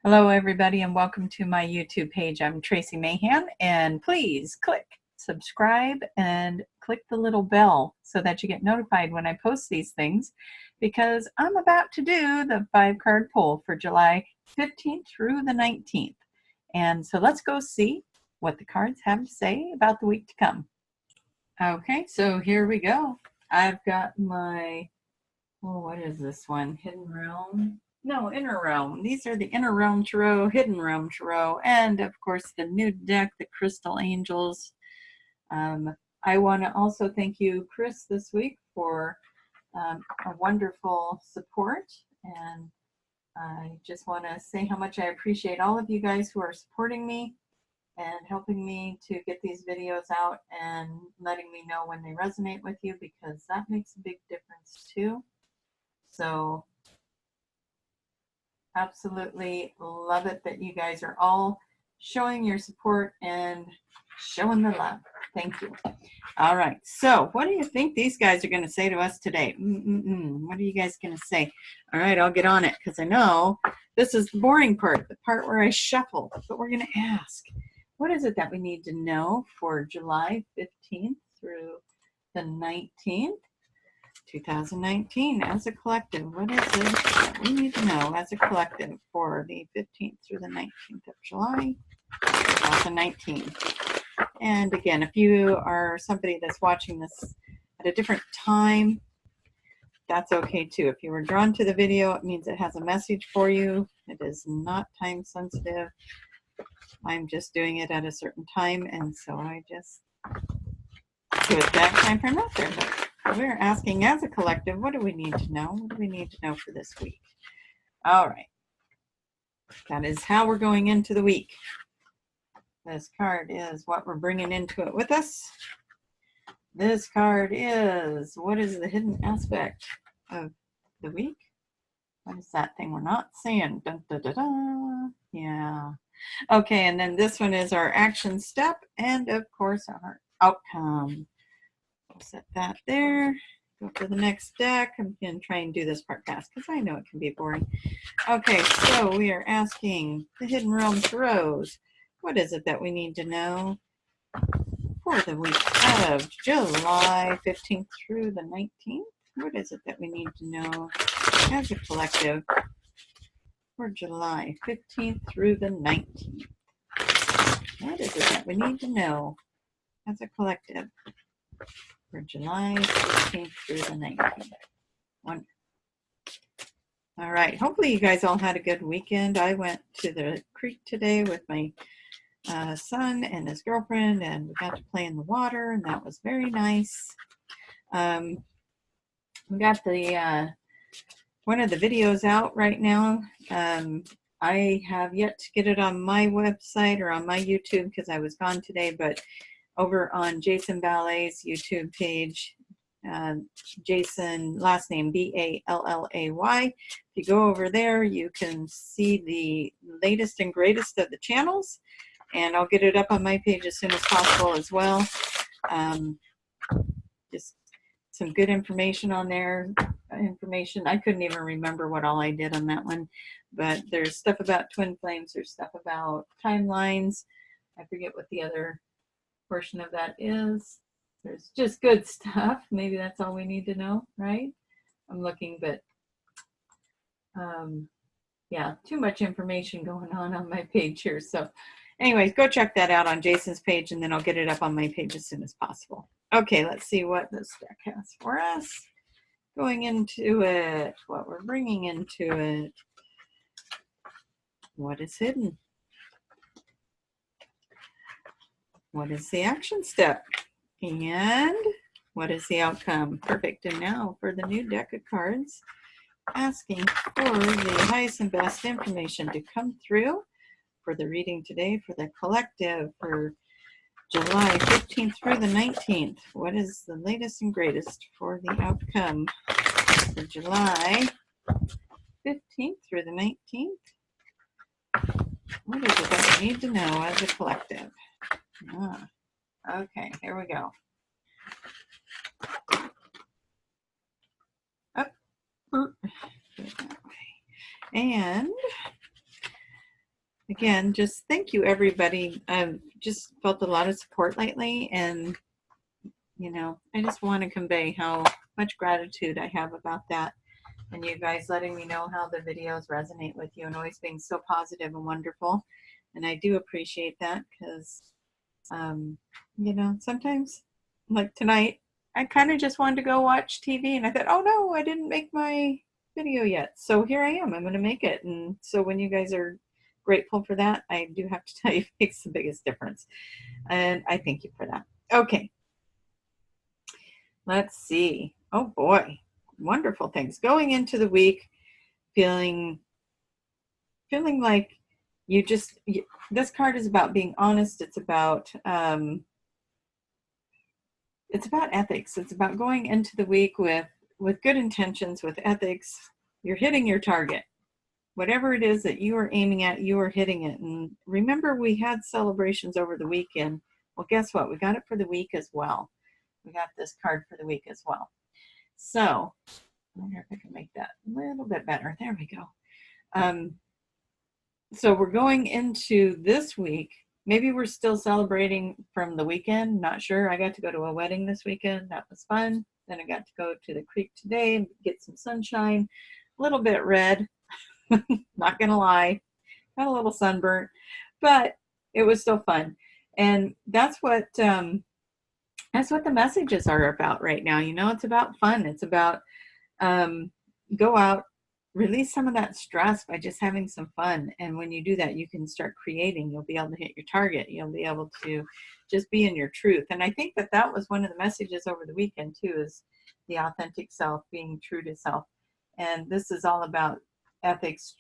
Hello everybody and welcome to my YouTube page. I'm Tracie Mahan, and please click subscribe and click the little bell so that you get notified when I post these things, because I'm about to do the 5-card pull for July 15th through the 19th. And so let's go see what the cards have to say about the week to come. Okay, so here we go. I've got my, what is this one? Hidden Realm? No, Inner Realm. These are the Inner Realm Tarot, Hidden Realm Tarot, and of course the new deck, the Crystal Angels. I want to also thank you, Chris, this week for a wonderful support, and I just want to say how much I appreciate all of you guys who are supporting me and helping me to get these videos out and letting me know when they resonate with you, because that makes a big difference too. So absolutely love it that you guys are all showing your support and showing the love. Thank you. All right, so what do you think these guys are going to say to us today? What are you guys going to say? All right, I'll get on it, because I know this is the boring part, the part where I shuffle. But we're going to ask, what is it that we need to know for July 15th through the 19th? 2019 as a collective. What is it that we need to know as a collective for the 15th through the 19th of July 2019? And again, if you are somebody that's watching this at a different time, that's okay too. If you were drawn to the video, it means it has a message for you. It is not time sensitive. I'm just doing it at a certain time, and so I just put that time frame out there. But we're asking as a collective, what do we need to know? What do we need to know for this week? All right. That is how we're going into the week. This card is what we're bringing into it with us. This card is, what is the hidden aspect of the week? What is that thing we're not seeing? Dun, dun, dun, dun. Yeah. Okay, and then this one is our action step, and of course our outcome. We'll set that there. Go to the next deck. I'm going to try and do this part fast because I know it can be boring. Okay, so we are asking the Hidden Realm Tarots, what is it that we need to know for the week of July 15th through the 19th? What is it that we need to know as a collective for July 15th through the 19th? What is it that we need to know as a collective for July 15th through the 19th? All right, hopefully you guys all had a good weekend. I went to the creek today with my son and his girlfriend, and we got to play in the water, and that was very nice. We got the one of the videos out right now. I have yet to get it on my website or on my YouTube because I was gone today, but over on Jason Ballet's YouTube page, Jason, last name Ballay. If you go over there, you can see the latest and greatest of the channels, and I'll get it up on my page as soon as possible as well. Just some good information on there. I couldn't even remember what all I did on that one, but there's stuff about twin flames, there's stuff about timelines. I forget what the other portion of that is. There's just good stuff. Maybe that's all we need to know, right? I'm looking, but yeah, too much information going on my page here. So anyways, go check that out on Jason's page, and then I'll get it up on my page as soon as possible. Okay, let's see what this deck has for us. Going into it, what we're bringing into it, what is hidden? What is the action step? And what is the outcome? Perfect. And now for the new deck of cards, asking for the highest and best information to come through for the reading today for the collective for July 15th through the 19th. What is the latest and greatest for the outcome for July 15th through the 19th? What is it that we need to know as a collective? Okay, here we go. Up. And again, just thank you, everybody. I've just felt a lot of support lately, and I just want to convey how much gratitude I have about that, and you guys letting me know how the videos resonate with you and always being so positive and wonderful. And I do appreciate that because, sometimes, like tonight, I kind of just wanted to go watch TV, and I thought, oh no, I didn't make my video yet. So here I am. I'm going to make it. And so when you guys are grateful for that, I do have to tell you, it makes the biggest difference. And I thank you for that. Okay. Let's see. Oh boy. Wonderful things. Going into the week, feeling like this card is about being honest. It's about ethics. It's about going into the week with good intentions, with ethics. You're hitting your target. Whatever it is that you are aiming at, you are hitting it. And remember, we had celebrations over the weekend. Well, guess what? We got it for the week as well. We got this card for the week as well. So I wonder if I can make that a little bit better. There we go. So we're going into this week. Maybe we're still celebrating from the weekend. Not sure. I got to go to a wedding this weekend. That was fun. Then I got to go to the creek today and get some sunshine. A little bit red. Not going to lie. Got a little sunburnt. But it was still fun. And that's what the messages are about right now. It's about fun. It's about go out, release some of that stress by just having some fun. And when you do that, you can start creating. You'll be able to hit your target. You'll be able to just be in your truth. And I think that was one of the messages over the weekend too, is the authentic self, being true to self. And this is all about ethics,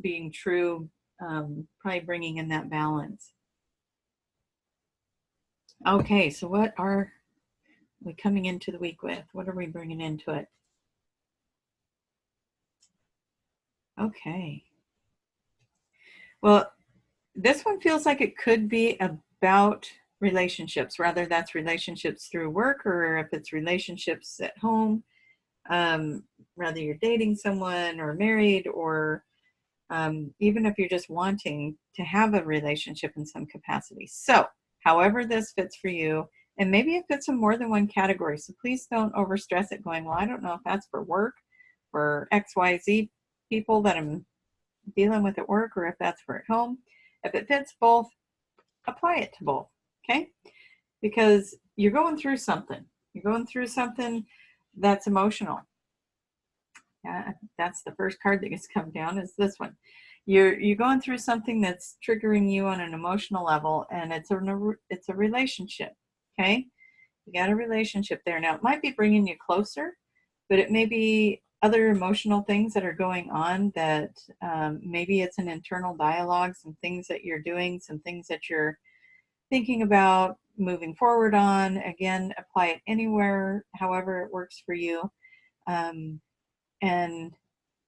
being true, probably bringing in that balance. Okay, so what are we coming into the week with? What are we bringing into it? Okay. Well, this one feels like it could be about relationships, whether that's relationships through work or if it's relationships at home, whether you're dating someone or married, or even if you're just wanting to have a relationship in some capacity. So however this fits for you, and maybe it fits in more than one category. So please don't overstress it going, well, I don't know if that's for work, for XYZ people that I'm dealing with at work, or if that's for at home. If it fits both, apply it to both, okay? Because you're going through something. You're going through something that's emotional. Yeah, that's the first card that gets come down, is this one. You're going through something that's triggering you on an emotional level, and it's a relationship, okay? You got a relationship there. Now, it might be bringing you closer, but it may be other emotional things that are going on that maybe it's an internal dialogue, some things that you're doing, some things that you're thinking about moving forward on. Again, apply it anywhere, however it works for you. And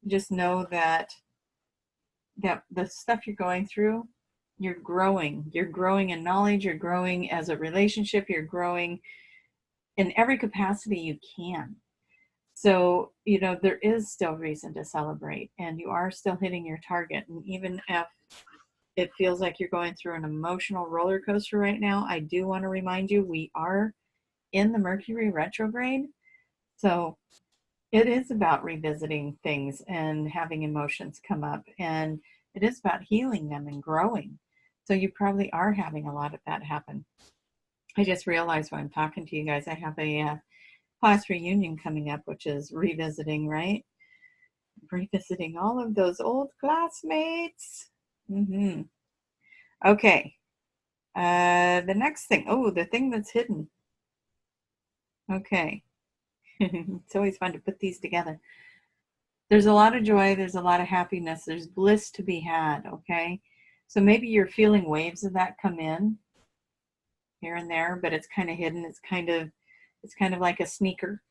just know that the stuff you're going through, you're growing in knowledge, you're growing as a relationship, you're growing in every capacity you can. So, there is still reason to celebrate, and you are still hitting your target. And even if it feels like you're going through an emotional roller coaster right now, I do want to remind you, we are in the Mercury retrograde. So it is about revisiting things and having emotions come up, and it is about healing them and growing. So you probably are having a lot of that happen. I just realized while I'm talking to you guys, I have a class reunion coming up, which is revisiting, right? Revisiting all of those old classmates. Okay. The next thing. Oh, the thing that's hidden. Okay. It's always fun to put these together. There's a lot of joy. There's a lot of happiness. There's bliss to be had. Okay. So maybe you're feeling waves of that come in here and there, but it's kind of hidden. It's kind of like a sneaker,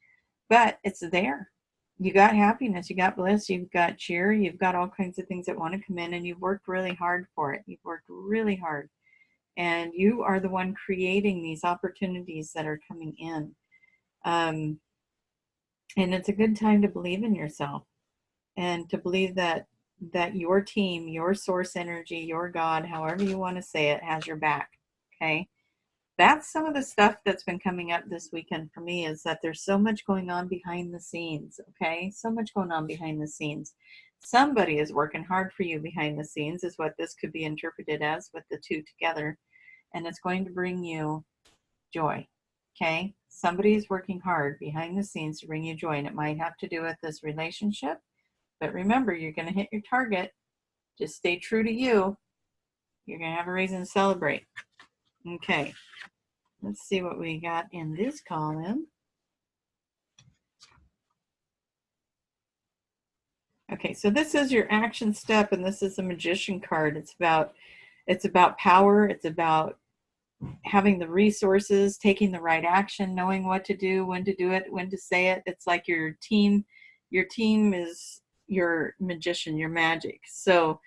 but it's there. You got happiness, you got bliss, you've got cheer, you've got all kinds of things that want to come in, and you've worked really hard for it. You've worked really hard, and you are the one creating these opportunities that are coming in. And it's a good time to believe in yourself and to believe that that your team, your source energy, your God, however you want to say it, has your back. Okay. That's some of the stuff that's been coming up this weekend for me, is that there's so much going on behind the scenes. Okay. So much going on behind the scenes. Somebody is working hard for you behind the scenes, is what this could be interpreted as with the two together. And it's going to bring you joy. Okay. Somebody is working hard behind the scenes to bring you joy. And it might have to do with this relationship. But remember, you're going to hit your target. Just stay true to you. You're going to have a reason to celebrate. Okay. Let's see what we got in this column. Okay, so this is your action step, and this is a magician card. It's about power. It's about having the resources, taking the right action, knowing what to do, when to do it, when to say it. It's like your team is your magician, your magic. So,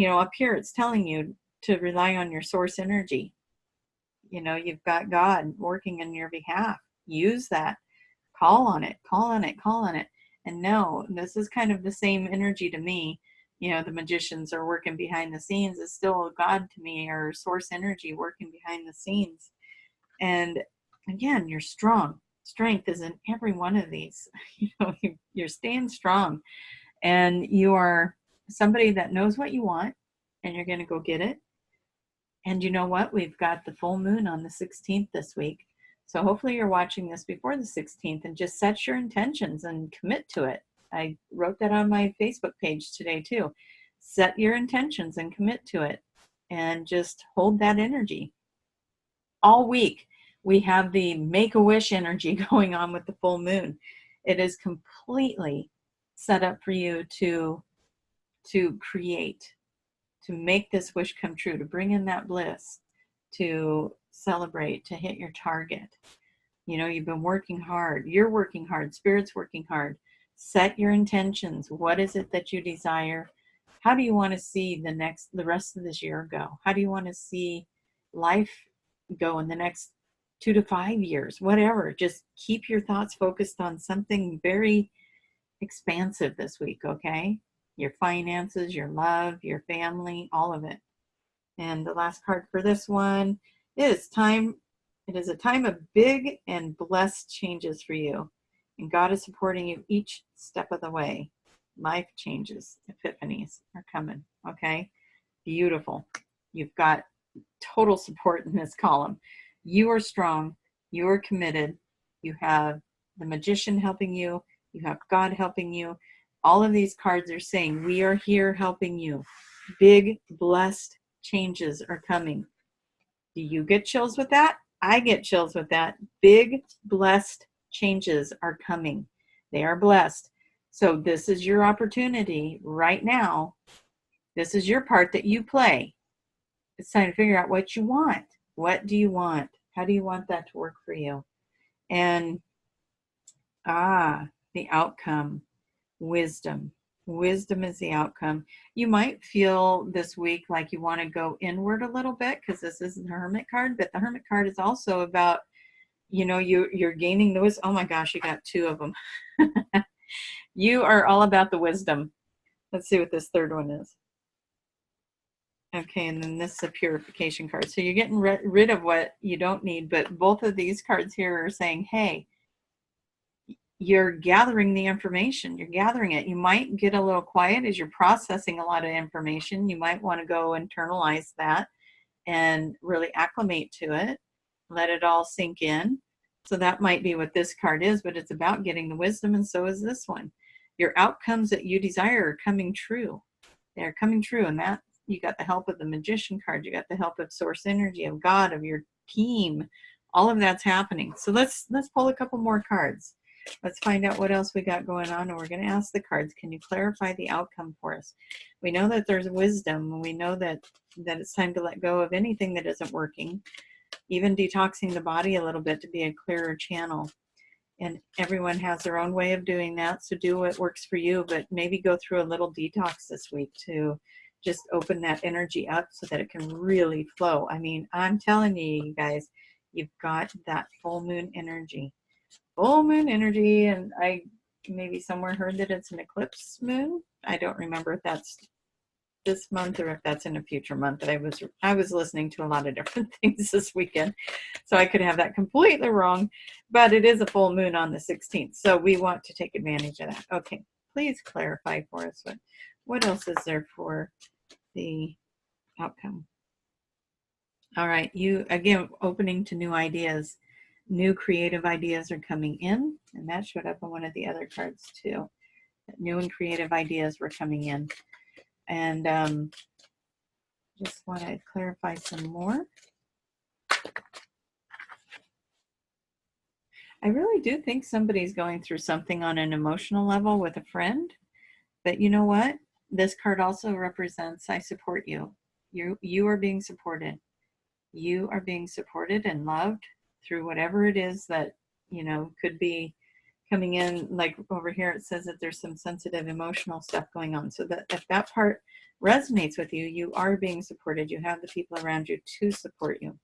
up here it's telling you to rely on your source energy. You've got God working on your behalf. Use that. Call on it, call on it, call on it. And no, this is kind of the same energy to me. The magicians are working behind the scenes. It's still God to me, or source energy working behind the scenes. And again, you're strong. Strength is in every one of these. You're staying strong. And you are somebody that knows what you want, and you're going to go get it. And you know what? We've got the full moon on the 16th this week. So hopefully you're watching this before the 16th, and just set your intentions and commit to it. I wrote that on my Facebook page today too. Set your intentions and commit to it, and just hold that energy. All week we have the Make-A-Wish energy going on with the full moon. It is completely set up for you to create, to make this wish come true, to bring in that bliss, to celebrate, to hit your target. You've been working hard. You're working hard. Spirit's working hard. Set your intentions. What is it that you desire? How do you want to see the rest of this year go? How do you want to see life go in the next 2 to 5 years? Whatever. Just keep your thoughts focused on something very expansive this week, okay? Your finances, your love, your family, all of it. And the last card for this one is time. It is a time of big and blessed changes for you. And God is supporting you each step of the way. Life changes, epiphanies are coming, okay? Beautiful. You've got total support in this column. You are strong. You are committed. You have the magician helping you. You have God helping you. All of these cards are saying, we are here helping you. Big, blessed changes are coming. Do you get chills with that? I get chills with that. Big, blessed changes are coming. They are blessed. So this is your opportunity right now. This is your part that you play. It's time to figure out what you want. What do you want? How do you want that to work for you? And, the outcome. Wisdom. Wisdom is the outcome. You might feel this week like you want to go inward a little bit, because this isn't the Hermit card, but the Hermit card is also about, you're gaining those. Oh my gosh, you got 2 of them. You are all about the wisdom. Let's see what this third one is. Okay, and then this is a purification card. So you're getting rid of what you don't need, but both of these cards here are saying, hey, you're gathering the information. You're gathering it. You might get a little quiet as you're processing a lot of information. You might want to go internalize that and really acclimate to it. Let it all sink in. So that might be what this card is, but it's about getting the wisdom, and so is this one. Your outcomes that you desire are coming true. They're coming true, and that you got the help of the magician card. You got the help of source energy, of God, of your team. All of that's happening. So let's pull a couple more cards. Let's find out what else we got going on, and we're going to ask the cards, can you clarify the outcome for us? We know that there's wisdom, and we know that it's time to let go of anything that isn't working, even detoxing the body a little bit to be a clearer channel. And everyone has their own way of doing that, so do what works for you, but maybe go through a little detox this week to just open that energy up so that it can really flow. I mean, I'm telling you guys, you've got that full moon energy. Full moon energy, and I maybe somewhere heard that it's an eclipse moon. I don't remember if that's this month or if that's in a future month. I was listening to a lot of different things this weekend, so I could have that completely wrong, but it is a full moon on the 16th, so we want to take advantage of that. Okay, please clarify for us what else is there for the outcome. All right, you again opening to new ideas. New creative ideas are coming in, and that showed up on one of the other cards too. New and creative ideas were coming in. And just want to clarify some more. I really do think somebody's going through something on an emotional level with a friend. But you know what? This card also represents I support you. You are being supported. You are being supported and loved through whatever it is that, you know, could be coming in. Like over here, it says that there's some sensitive emotional stuff going on. So that if that part resonates with you, you are being supported. You have the people around you to support you.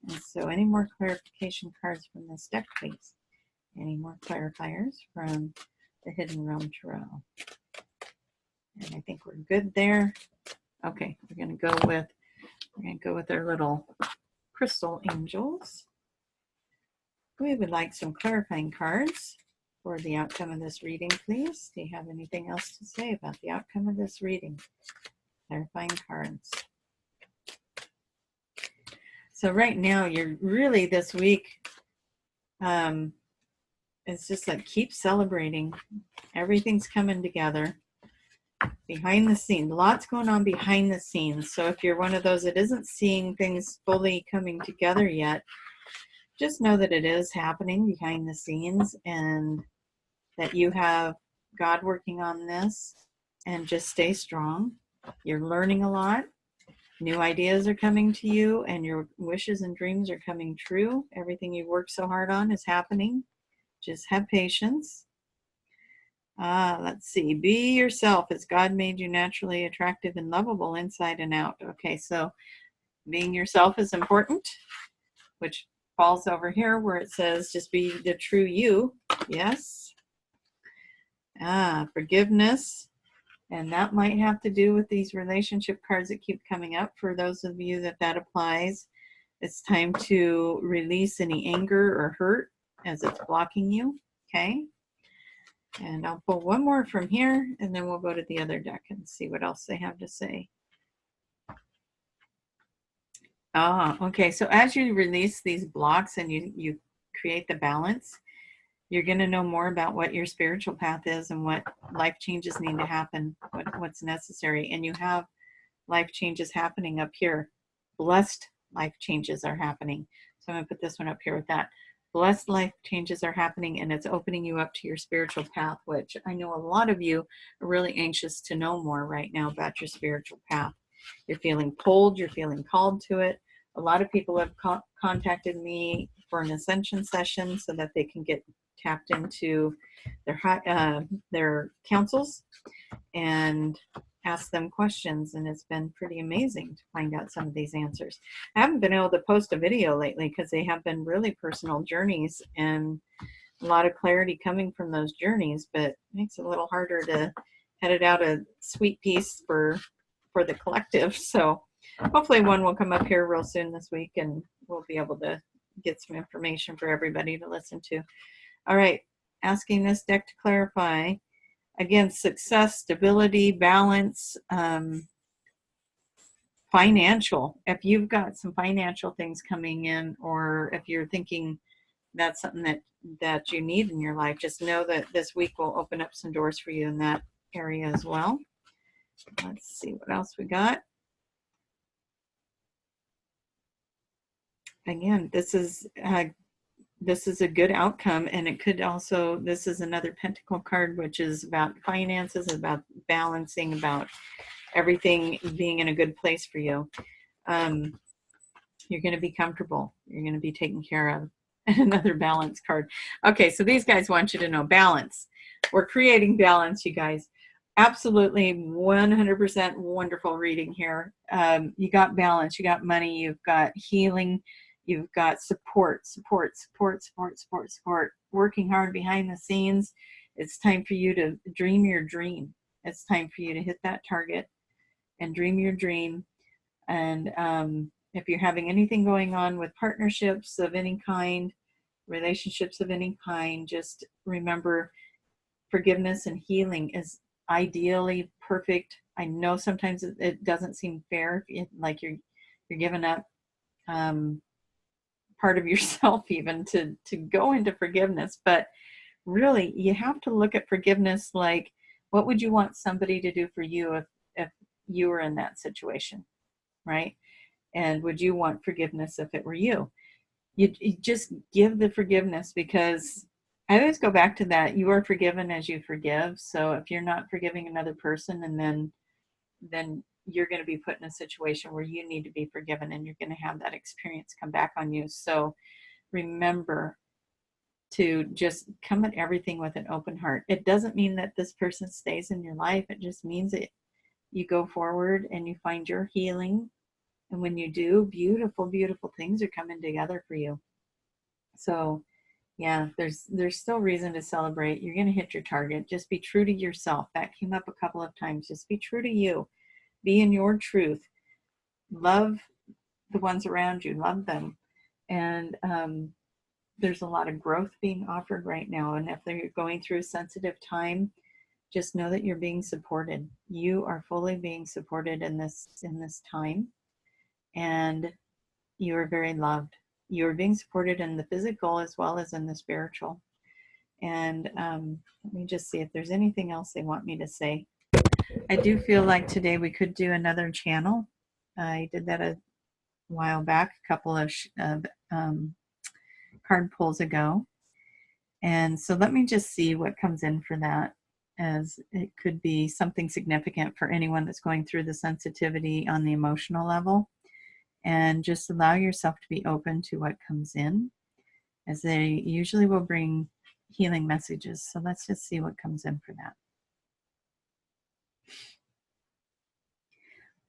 And so any more clarification cards from this deck, please? Any more clarifiers from the Hidden Realm Tarot? And I think we're good there. Okay, we're gonna go with our little crystal angels. We would like some clarifying cards for the outcome of this reading, please. Do you have anything else to say about the outcome of this reading? Clarifying cards. So right now, you're really this week, it's just like keep celebrating. Everything's coming together. Behind the scenes, lots going on behind the scenes. So if you're one of those that isn't seeing things fully coming together yet, just know that it is happening behind the scenes and that you have God working on this, and just stay strong. You're learning a lot. New ideas are coming to you and your wishes and dreams are coming true. Everything you worked so hard on is happening. Just have patience. Let's see. Be yourself as God made you naturally attractive and lovable inside and out. Okay, so being yourself is important, which falls over here where it says just be the true you. Yes. Forgiveness. And that might have to do with these relationship cards that keep coming up. For those of you that applies, it's time to release any anger or hurt as it's blocking you. Okay. And I'll pull one more from here, and then we'll go to the other deck and see what else they have to say. Okay. So as you release these blocks and you create the balance, you're going to know more about what your spiritual path is and what life changes need to happen, what's necessary. And you have life changes happening up here. Blessed life changes are happening. So I'm going to put this one up here with that. Blessed life changes are happening, and it's opening you up to your spiritual path, which I know a lot of you are really anxious to know more right now about your spiritual path. You're feeling pulled, you're feeling called to it. A lot of people have contacted me for an ascension session so that they can get tapped into their councils and ask them questions, and it's been pretty amazing to find out some of these answers. I haven't been able to post a video lately because they have been really personal journeys and a lot of clarity coming from those journeys, but it makes it a little harder to edit out a sweet piece for the collective. So hopefully one will come up here real soon this week and we'll be able to get some information for everybody to listen to. All right, asking this deck to clarify. Again, success, stability, balance, financial. If you've got some financial things coming in, or if you're thinking that's something that you need in your life, just know that this week will open up some doors for you in that area as well. Let's see what else we got. Again, this is a good outcome, and it could also, this is another pentacle card, which is about finances, about balancing, about everything being in a good place for you. You're going to be comfortable. You're going to be taken care of. And another balance card. Okay, so these guys want you to know balance. We're creating balance, you guys. Absolutely 100% wonderful reading here. You got balance, you got money, you've got healing, you've got support, working hard behind the scenes. It's time for you to dream your dream. It's time for you to hit that target and dream your dream. And if you're having anything going on with partnerships of any kind, relationships of any kind, just remember forgiveness and healing is ideally perfect. I know sometimes it doesn't seem fair, like you're giving up part of yourself even to go into forgiveness, but really you have to look at forgiveness like, what would you want somebody to do for you if you were in that situation, right? And would you want forgiveness if it were you? You just give the forgiveness, because I always go back to that. You are forgiven as you forgive. So if you're not forgiving another person, and then you're going to be put in a situation where you need to be forgiven, and you're going to have that experience come back on you. So remember to just come at everything with an open heart. It doesn't mean that this person stays in your life. It just means that you go forward and you find your healing. And when you do, beautiful, beautiful things are coming together for you. So yeah, there's still reason to celebrate. You're going to hit your target. Just be true to yourself. That came up a couple of times. Just be true to you. Be in your truth. Love the ones around you. Love them. And there's a lot of growth being offered right now. And if they're going through a sensitive time, just know that you're being supported. You are fully being supported in this time. And you are very loved. You are being supported in the physical as well as in the spiritual. And let me just see if there's anything else they want me to say. I do feel like today we could do another channel. I did that a while back, a couple of card pulls ago. And so let me just see what comes in for that, as it could be something significant for anyone that's going through the sensitivity on the emotional level. And just allow yourself to be open to what comes in, as they usually will bring healing messages. So let's just see what comes in for that.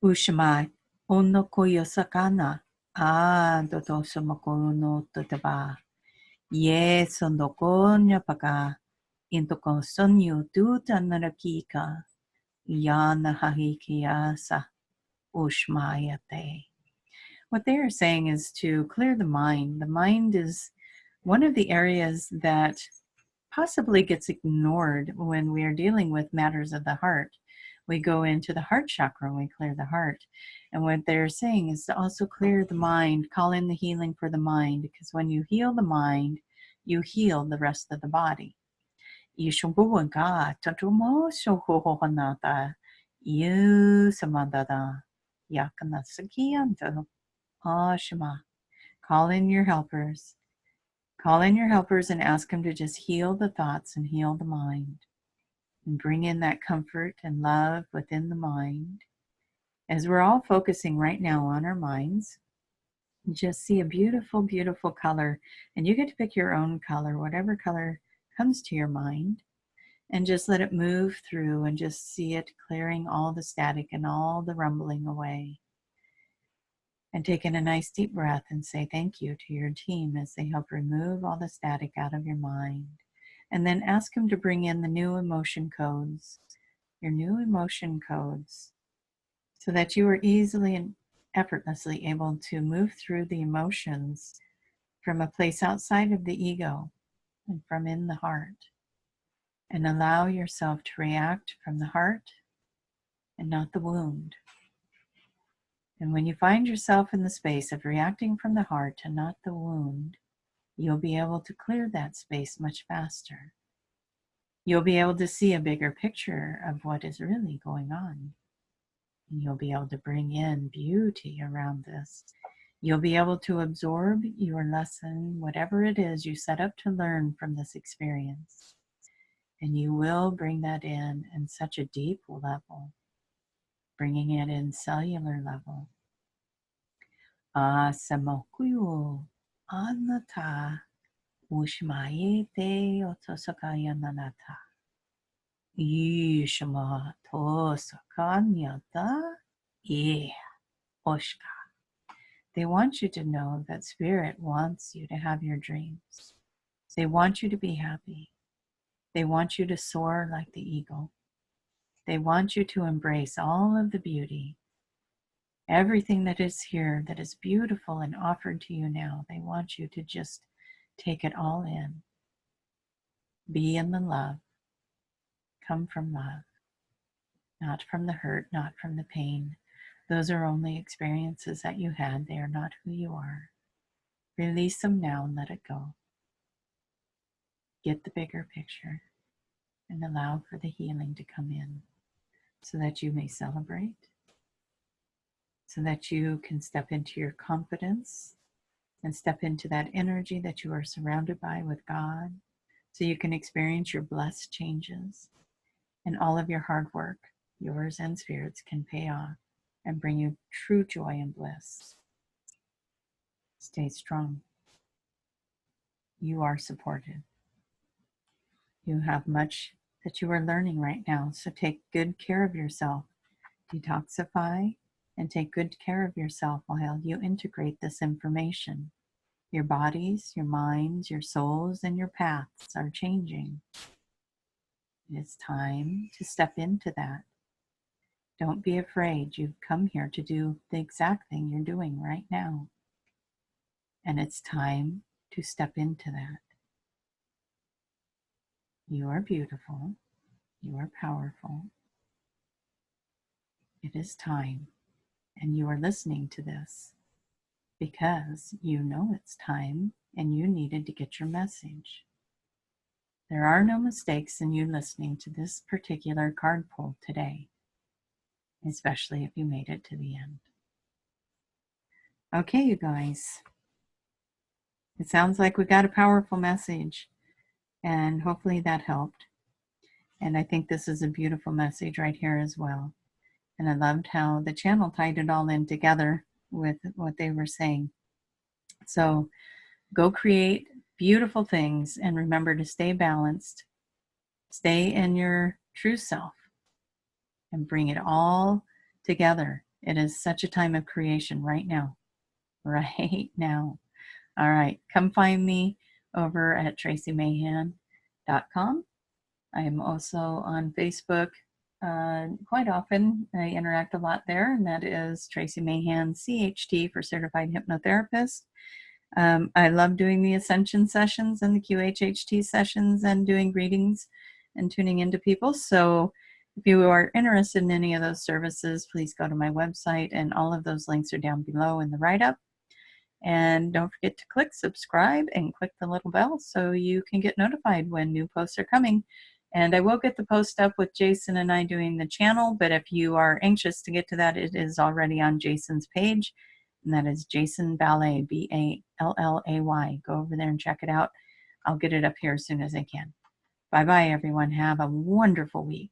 Ushmai, onno koyo sakana, dodo somoko no totaba, ye sondoko nyapaka, intoko sonyu duta narakika, yana hahikiasa, ushmayate. What they are saying is to clear the mind. The mind is one of the areas that possibly gets ignored when we are dealing with matters of the heart. We go into the heart chakra and we clear the heart. And what they're saying is to also clear the mind, call in the healing for the mind, because when you heal the mind, you heal the rest of the body. Call in your helpers. Call in your helpers and ask them to just heal the thoughts and heal the mind. And bring in that comfort and love within the mind. As we're all focusing right now on our minds, just see a beautiful, beautiful color. And you get to pick your own color, whatever color comes to your mind. And just let it move through and just see it clearing all the static and all the rumbling away. And take in a nice deep breath and say thank you to your team as they help remove all the static out of your mind. And then ask them to bring in the new emotion codes, your new emotion codes, so that you are easily and effortlessly able to move through the emotions from a place outside of the ego and from in the heart. And allow yourself to react from the heart and not the wound. And when you find yourself in the space of reacting from the heart and not the wound, you'll be able to clear that space much faster. You'll be able to see a bigger picture of what is really going on. And you'll be able to bring in beauty around this. You'll be able to absorb your lesson, whatever it is you set up to learn from this experience. And you will bring that in such a deep level, bringing it in cellular level. Samokuyo anata ushmaye te otosakaya nanata. Ishma tosakanyata ye oshka. They want you to know that Spirit wants you to have your dreams. They want you to be happy. They want you to soar like the eagle. They want you to embrace all of the beauty. Everything that is here that is beautiful and offered to you now, they want you to just take it all in. Be in the love. Come from love. Not from the hurt, not from the pain. Those are only experiences that you had. They are not who you are. Release them now and let it go. Get the bigger picture and allow for the healing to come in so that you may celebrate, so that you can step into your confidence and step into that energy that you are surrounded by with God, so you can experience your blessed changes and all of your hard work, yours and Spirit's, can pay off and bring you true joy and bliss. Stay strong. You are supported. You have much that you are learning right now, so take good care of yourself. Detoxify and take good care of yourself while you integrate this information. Your bodies, your minds, your souls, and your paths are changing. It is time to step into that. Don't be afraid. You've come here to do the exact thing you're doing right now. And it's time to step into that. You are beautiful. You are powerful. It is time. And you are listening to this because you know it's time and you needed to get your message. There are no mistakes in you listening to this particular card pull today, especially if you made it to the end. Okay, you guys. It sounds like we got a powerful message, and hopefully that helped. And I think this is a beautiful message right here as well. And I loved how the channel tied it all in together with what they were saying. So go create beautiful things and remember to stay balanced, stay in your true self, and bring it all together. It is such a time of creation right now. Right now. All right. Come find me over at traciemahan.com. I am also on Facebook quite often. I interact a lot there, and that is Tracie Mahan, CHT, for Certified Hypnotherapist. I love doing the Ascension sessions and the QHHT sessions and doing readings and tuning into people. So if you are interested in any of those services, please go to my website, and all of those links are down below in the write-up. And don't forget to click subscribe and click the little bell so you can get notified when new posts are coming. And I will get the post up with Jason and I doing the channel, but if you are anxious to get to that, it is already on Jason's page, and that is Jason Ballay, Ballay. Go over there and check it out. I'll get it up here as soon as I can. Bye-bye, everyone. Have a wonderful week.